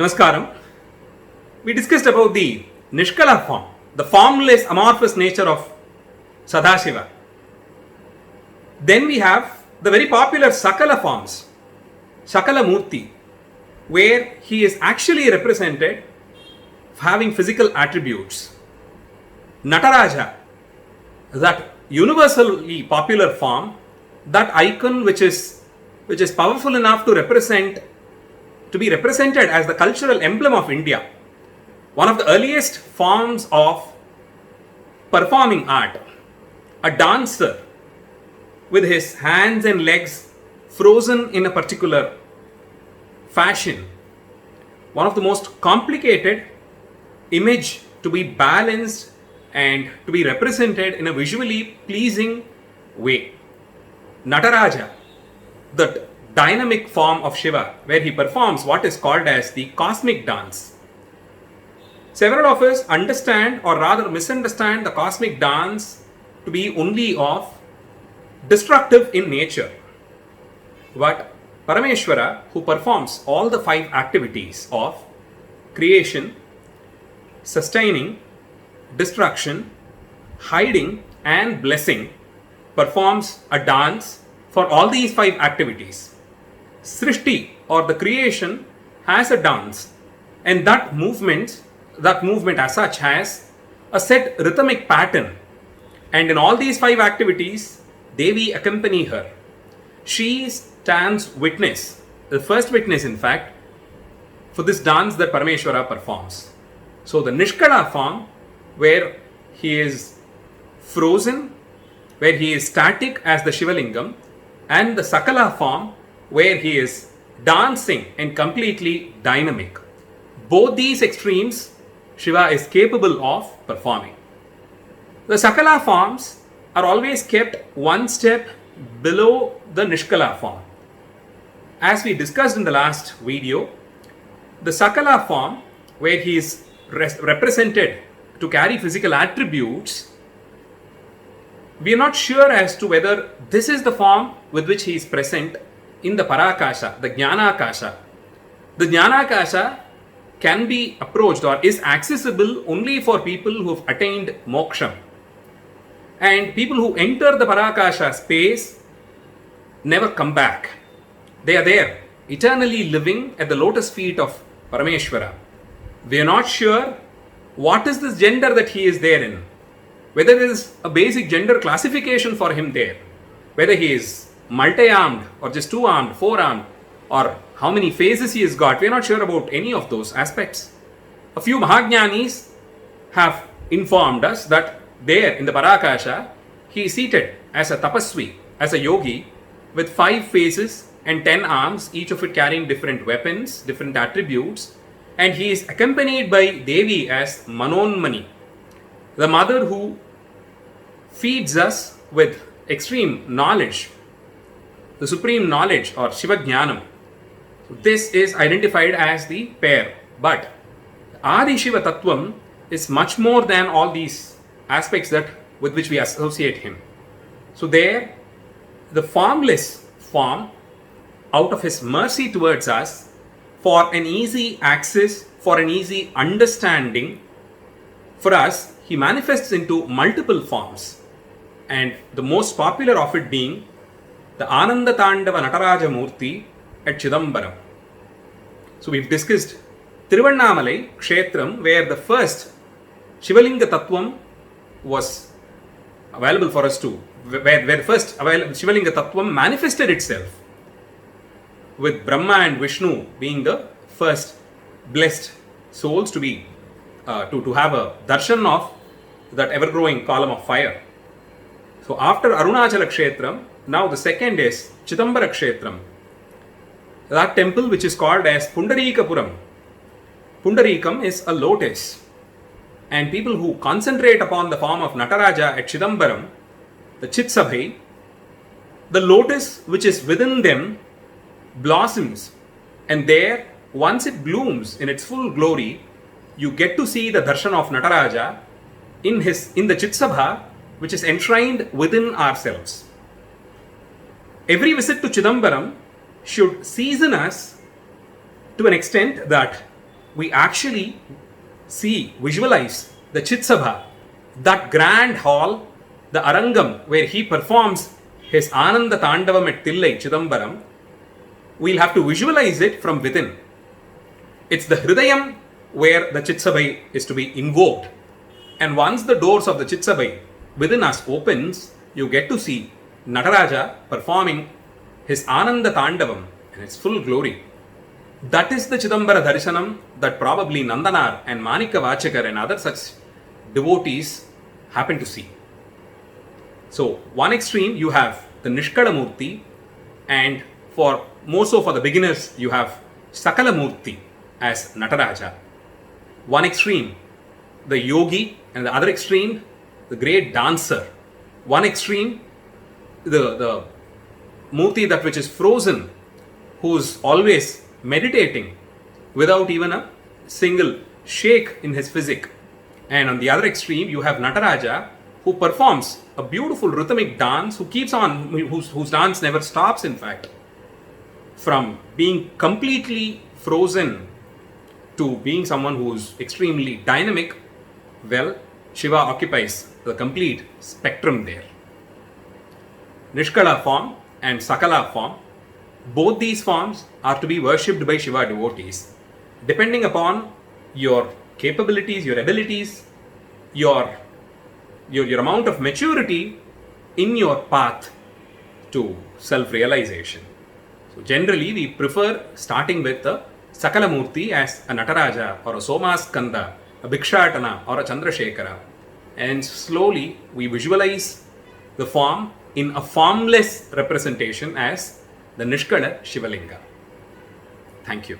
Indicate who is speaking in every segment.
Speaker 1: Namaskaram. We discussed about the Nishkala form, the formless amorphous nature of Sadashiva. Then we have the very popular Sakala forms, Sakala Murti, where he is actually represented having physical attributes. Nataraja, that universally popular form, that icon which is powerful enough to be represented as the cultural emblem of India. One of the earliest forms of performing art. A dancer with his hands and legs frozen in a particular fashion. One of the most complicated image to be balanced and to be represented in a visually pleasing way. Nataraja, that dynamic form of Shiva, where he performs what is called as the cosmic dance. Several of us understand or rather misunderstand the cosmic dance to be only of destructive in nature. But Parameshwara, who performs all the 5 activities of creation, sustaining, destruction, hiding and blessing, performs a dance for all these 5 activities. Srishti or the creation has a dance, and that movement as such has a set rhythmic pattern, and in all these 5 activities Devi accompany her. She stands witness, the first witness in fact, for this dance that Parameshwara performs. So the Nishkala form, where he is frozen, where he is static as the Shivalingam, and the Sakala form, where he is dancing and completely dynamic. Both these extremes Shiva is capable of performing. The Sakala forms are always kept one step below the Nishkala form. As we discussed in the last video, the Sakala form, where he is represented to carry physical attributes, we are not sure as to whether this is the form with which he is present in the Parakasha, the Jnanakasha. The Jnanakasha can be approached or is accessible only for people who have attained moksha. And people who enter the Parakasha space never come back. They are there, eternally living at the lotus feet of Parameshwara. We are not sure what is this gender that he is there in. Whether there is a basic gender classification for him there. Whether he is multi-armed or just 2-armed, 4-armed, or how many phases he has got. We are not sure about any of those aspects. A few Mahajnanis have informed us that there in the Parakasha, he is seated as a tapasvi, as a yogi, with 5 faces and 10 arms, each of it carrying different weapons, different attributes, and he is accompanied by Devi as Manonmani, the mother who feeds us with extreme knowledge, the supreme knowledge or Shiva Jnanam. So this is identified as the pair. But Adi Shiva Tattvam is much more than all these aspects with which we associate him. So there, the formless form, out of his mercy towards us, for an easy access, for an easy understanding, for us, he manifests into multiple forms. And the most popular of it being the Ananda Tandava Nataraja Murti at Chidambaram. So we've discussed Tiruvannamalai Kshetram, where the first Shivalinga Tattvam was available for us to, where the first Shivalinga Tattvam manifested itself, with Brahma and Vishnu being the first blessed souls to be to have a darshan of that ever-growing column of fire. So after Arunachala Kshetram, now the second is Chidambara Kshetram. That temple which is called as Pundarikapuram. Pundarikam is a lotus. And people who concentrate upon the form of Nataraja at Chidambaram, the Chitsabhai, the lotus which is within them blossoms. And there, once it blooms in its full glory, you get to see the darshan of Nataraja in the Chitsabha, which is enshrined within ourselves. Every visit to Chidambaram should season us to an extent that we actually visualize the Chitsabha, that grand hall, the Arangam, where he performs his Ananda Tandavam at Tillai, Chidambaram. We'll have to visualize it from within. It's the Hridayam where the Chitsabhai is to be invoked. And once the doors of the Chitsabhai within us opens, you get to see Nataraja performing his Ananda Tandavam in its full glory. That is the Chidambara Darshanam that probably Nandanar and Manika Vachakar and other such devotees happen to see. So, one extreme you have the Nishkala Murti, and more so for the beginners, you have Sakala Murti as Nataraja. One extreme, the yogi, and the other extreme, the great dancer. One extreme, the Murti that which is frozen, who's always meditating without even a single shake in his physique. And on the other extreme, you have Nataraja, who performs a beautiful rhythmic dance, who keeps on, whose dance never stops, in fact. From being completely frozen to being someone who's extremely dynamic, well, Shiva occupies the complete spectrum there. Nishkala form and Sakala form, both these forms are to be worshipped by Shiva devotees, depending upon your capabilities, your abilities, your amount of maturity in your path to self-realization. So generally we prefer starting with the Sakala Murti as a Nataraja or a Somaskanda, a Bhikshatana or a Chandrasekhara, and slowly we visualize the form in a formless representation as the Nishkala Shivalinga. Thank you.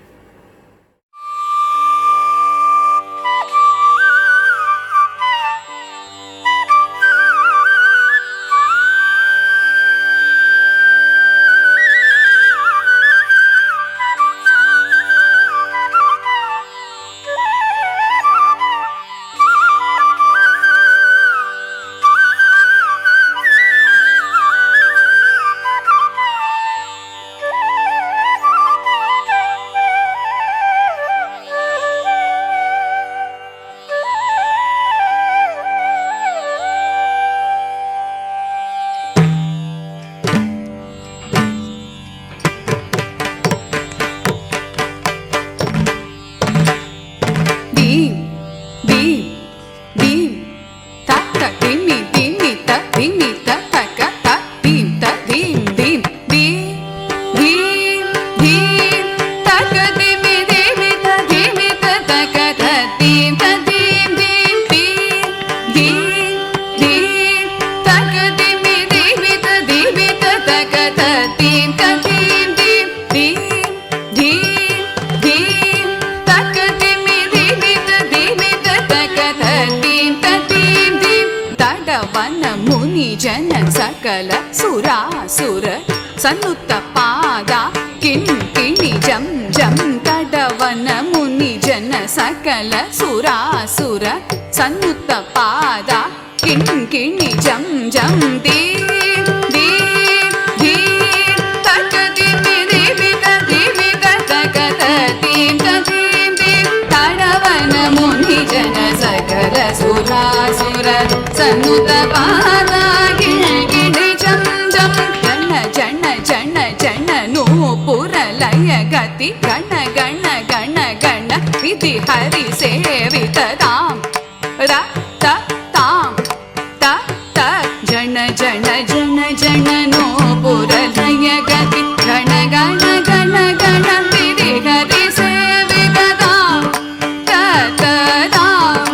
Speaker 2: Sanuta pada kin kini jam jam tadavana muni jana sakala sura sura sanuta pada kin kini jam jam di di di takati mi devita devita takata dim tadim dim tadavana muni jana sakala sura sura sanuta pada kin kini jam jam jana jana jana no puralaya gati gana gana gana gana vidhi hari sevita tam ra ta tam ta ta jana jana jana jana no puralaya gati gana gana gana gana vidhi hari sevita tam ta ta tam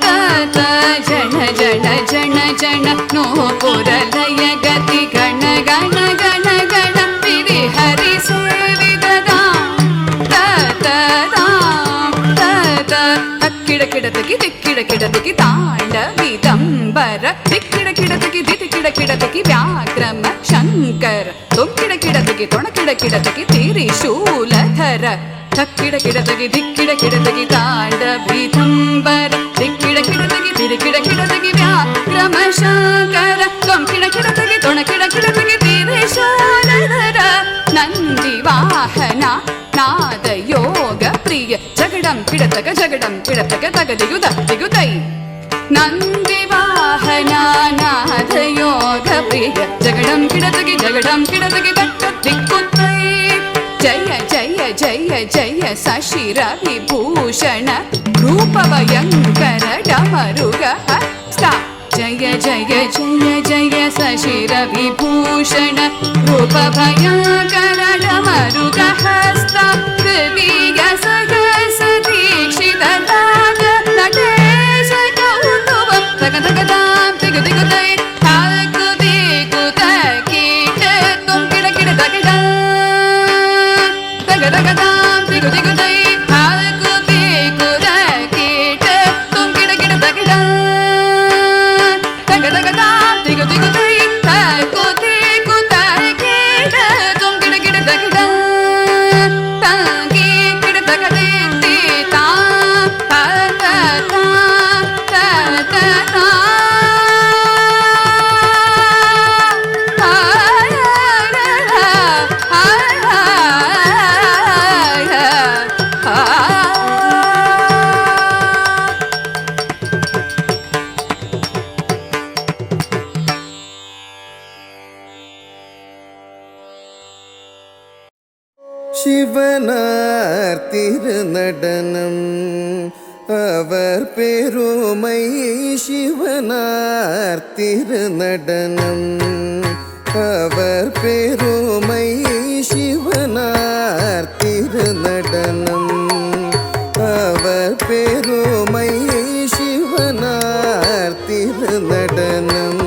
Speaker 2: ta ta jana jana jana jana no puralaya gati gana gana ಕಿಡಕಿಡತಕಿ ತಾಂಡವಿದಂಬರ ದಿಕ್ಕಿಡಕಿಡತಕಿ ದಿಕ್ಕಿಡಕಿಡತಕಿ ವ್ಯಾಕ್ರಮ Shankara ತೊಕ್ಕಿಡಕಿಡತಕಿ ತೊಣಕಿಡಕಿಡತಕಿ ತಿರಿಶೂಲಧರ ಧಕ್ಕಿಡಕಿಡತಕಿ ದಿಕ್ಕಿಡಕಿಡತಕಿ ತಾಂಡವಿದಂಬರ ದಿಕ್ಕಿಡಕಿಡತಕಿ ತಿರಿಕಿಡಕಿಡತಕಿ ವ್ಯಾಕ್ರಮ Shankara ತೊಂಕಿಡಕಿಡತಕಿ ತೊಣಕಿಡಕಿಡತಕಿ ತಿರಿಶೂಲಧರ Nandi ವಾಹನ ನಾದ ಯೋಗ ಪ್ರಿಯ ಜಗಡ జగడం కిడతక జగడం కిడతక తగ దిగుద దిగుతై నంది వాహనానాథ యోగ ప్రియ జగడం కిడతకి దట్ట దిక్కుతై జయ జయ జయ జయ సశిర విభూషణ రూపభయంకర డమరుగ హస్త జయ జయ జయ జయ సశిర విభూషణ రూపభయంకర డమరుగ హస్త దివ్య సహస దీక్షిత రాగ నటేశ కౌతువం తగ తగ తాం తిగు తిగు తై తాకు దిగు తకీట తుం కిడ కిడ తగడ తగ తగ తాం తిగు తిగు తై తాకు దిగు తకీట తుం కిడ కిడ తగడ తగ తగ తాం తిగు తిగు తై తాకు దిగు తకీట తుం కిడ కిడ తగడ తాకి కిడ తగడే తి తా తా తా తా తా తా
Speaker 3: சிவனார் திருநடனம் அவர் பெருமை சிவனார் திருநடனம் அவர் பெருமை சிவனார் திருநடனம் அவர் பெருமை சிவனார் திருநடனம்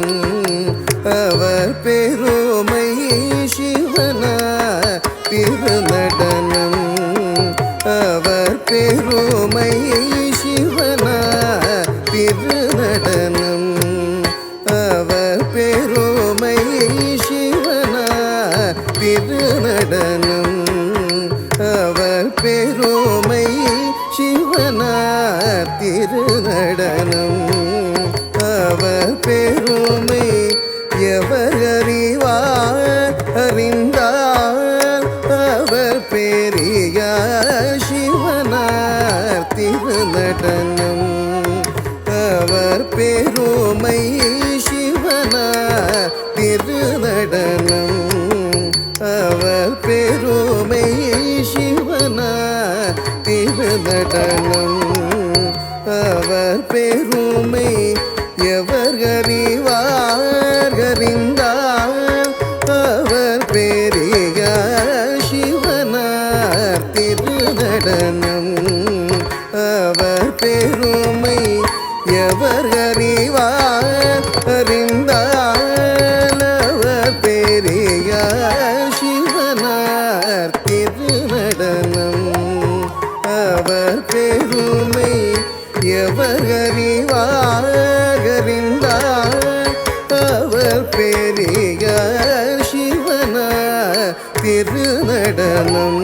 Speaker 3: அவர் பெருமை சிவனார் திருநடனம் அவர் பெருமை சிவனார் திருநடனம் அவர் பெருமை சிவனார் திருநடனம் அவர் பெருமை சிவனார் திருநடனம் அவர் பெருமை எவர் அறிவார் அறிந்தார் அவர் பெரியார் சிவனார் திருநடனம் அவர் பெருமை சிவனார் திருநடனம் அவர் பெருமை சிவனார் திருநடனம் அவர் பெருமை எவர் அறிவார் அறிந்தார் அவர் பெரியார் சிவனார் திருநடனம் அவர் பெருமை எவர் அறிவார் அறிந்தார் அவர் பெரியார் சிவனார் திருநடனம் அவர் பெருமை எவர் அறிவார் அறிந்தார் அவர் பெரியார் சிவனார் திருநடனம்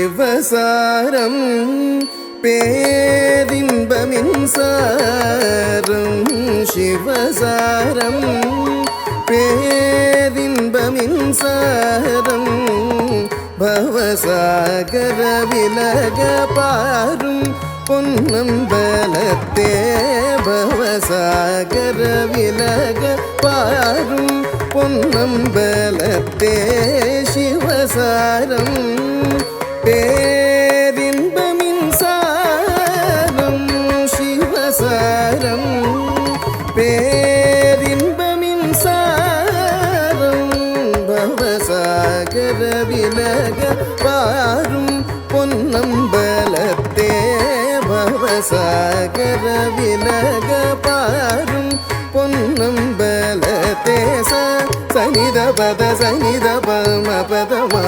Speaker 3: சிவசாரம் பேரின்பமின்சாரம் சிவசாரம் பேரின்பமின்சாரம் பவசாகர விலக பாரும் பொன்னம்பலத்தே பவசாகர விலக பாரும் பொன்னம்பலத்தே சிவசாரம் பேரின்பமின்சாரம் சிவசாரம் பேரின்பமின்சாரம் பவசாகர விலக பாரும் பொன்னம்பலத்தே பவசாகர விலக பாரும் பொன்னம்பலத்தே சனித பத சனித பம பதமா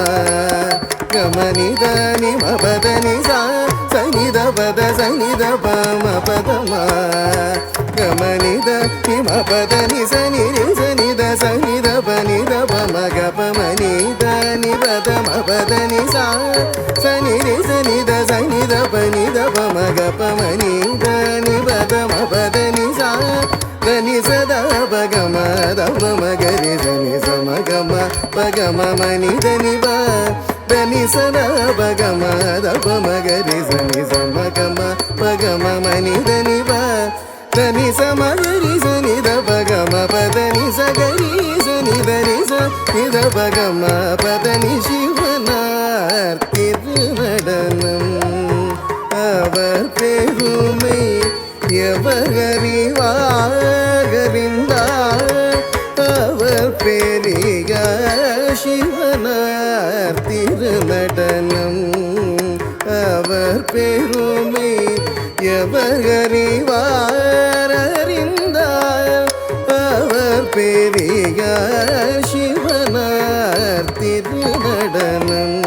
Speaker 3: கமனித நிம பத நிசா சனித பத சனித பம பதமா கமனித நிம பத நிச நிரி சனித சனித பனித பம கபமனித நிபத மபத நிசா சனிரி சனி பகம மனிதனிவ தனி சதா பகம தப மகரி சனி சமகம பகம மனிதனிவ தனி சமகரி சனி தபகம பதனி சகரி சனி தனி சனித பகம பதனி சிவனார் திருநடனம் அவர் பெருமை எவகறிவாகறிந்தார் அவர் பெரிய சிவனார் திருநடனம் அவர் பெருமை எவகறிவார் அறிந்தார் அவர் பெரிய சிவனார் திருநடனம்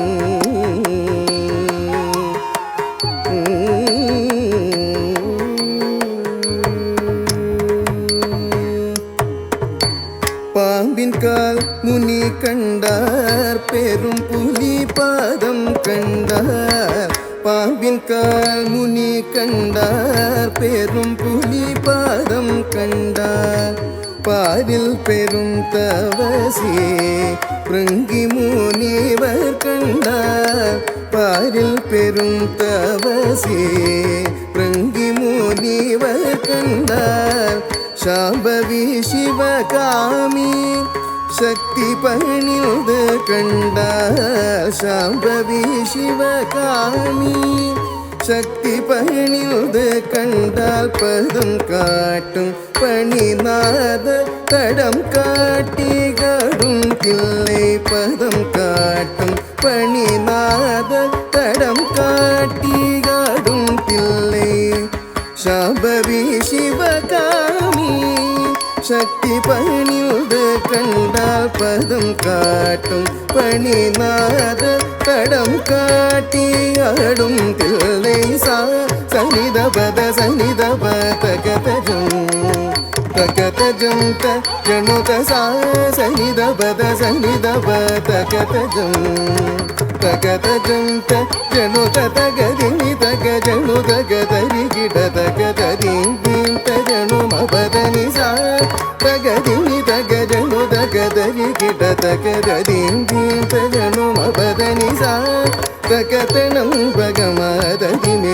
Speaker 3: பாம்பின் கால் முனி கண்டார் பெரும் புலி பாதம் கண்டார் பாம்பின் கால் முனி கண்டார் பெரும் புலி பாதம் கண்டார் பாரில் பெரும் தவசி பிருங்கி முனிவர் கண்டார் பாரில் பெரும் தவசி பிருங்கி முனிவர் கண்டார் சாம்பவி சிவகாமி சக்தி பணிந்து கண்டார் சாம்பவி சிவகாமி சக்தி பணிந்து கண்டால் பதம் காட்டும் பணிநாத தடம் காட்டி கடும் கிள்ளை பதம் காட்டும் பணிநாத தடம் காட்டி கடும் கிள்ளை சாம்பவி சிவகாமி சக்தி பணிந்து கண்டால் பதம் காட்டும் பணிநாத தடம் காட்டி ஆடும் தில்லை சா சனித பத சனித பதகதஜம் தகதஜம் த ஜனுத சா சனித பத சனித பதகதஜம் தகதஜம் த ஜனுத தகதினி தக ஜனு தகதரி கிட தகதரி த ஜனு மபதனி சா தகதினி தக ஜனு தகதரி கிட தகதரி த ஜனு மபதனி சா தகதனம் பகமதிமிதிமியன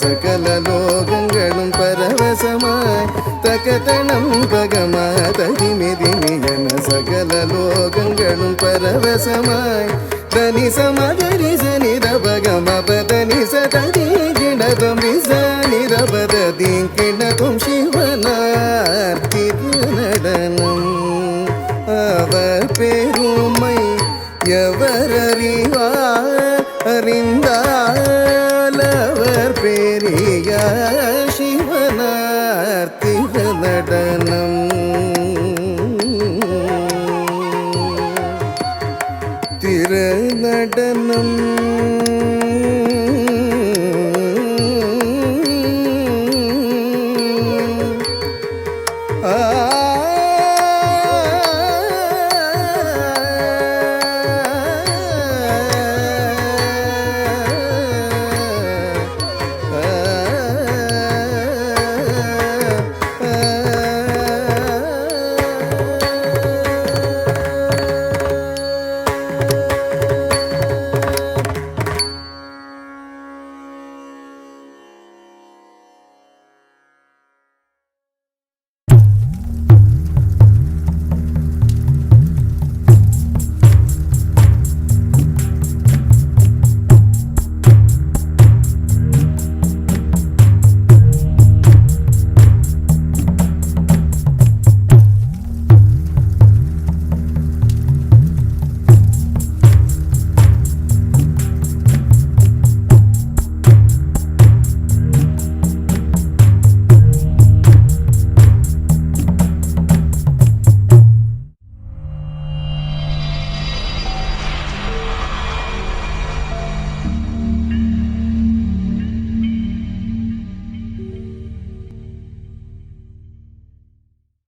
Speaker 3: சகல லோகங்களும் பரவசமாய் தகதனம் பகமதிமிதிமியன சகல லோகங்களும் பரவசமாய் தனி சமகரி சனித பகம பதனி சதரி கிணதும் விசனித பததி கிணதும் சிவனார் திருநடனம் அவர் பெருமை எவரறிவார் அறிந்தால் அவர் பெரிய சிவனார் திருநடனம் திருநடனம் ஆ